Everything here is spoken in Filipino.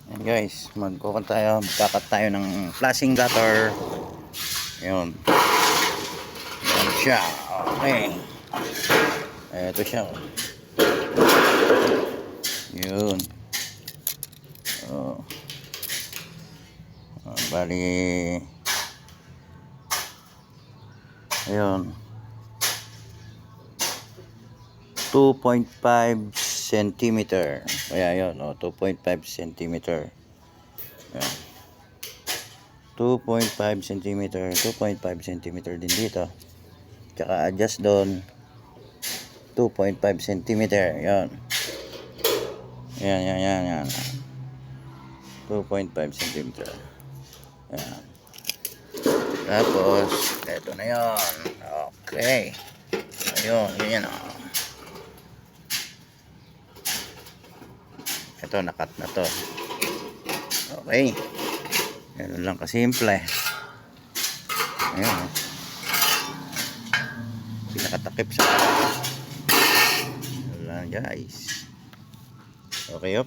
Ayan guys, magkakat tayo ng flashing gutter. Ayun. Ayan siya. Okay. Ito siya. Yun. Oh. Bali. Ayun. 2.5 centimeter. Kaya yun, 2.5 centimeter. Ayan. 2.5 centimeter, 2.5 centimeter din dito. Tsaka adjust doon 2.5 centimeter. Yan. Yan. 2.5 centimeter. Yan. Tapos, eto na yon. Okay. Ayun, yan. Ito, nakat na to. Okay. Ganun lang kasimple. Ayun. Pinakatakip sa wala guys. Okay.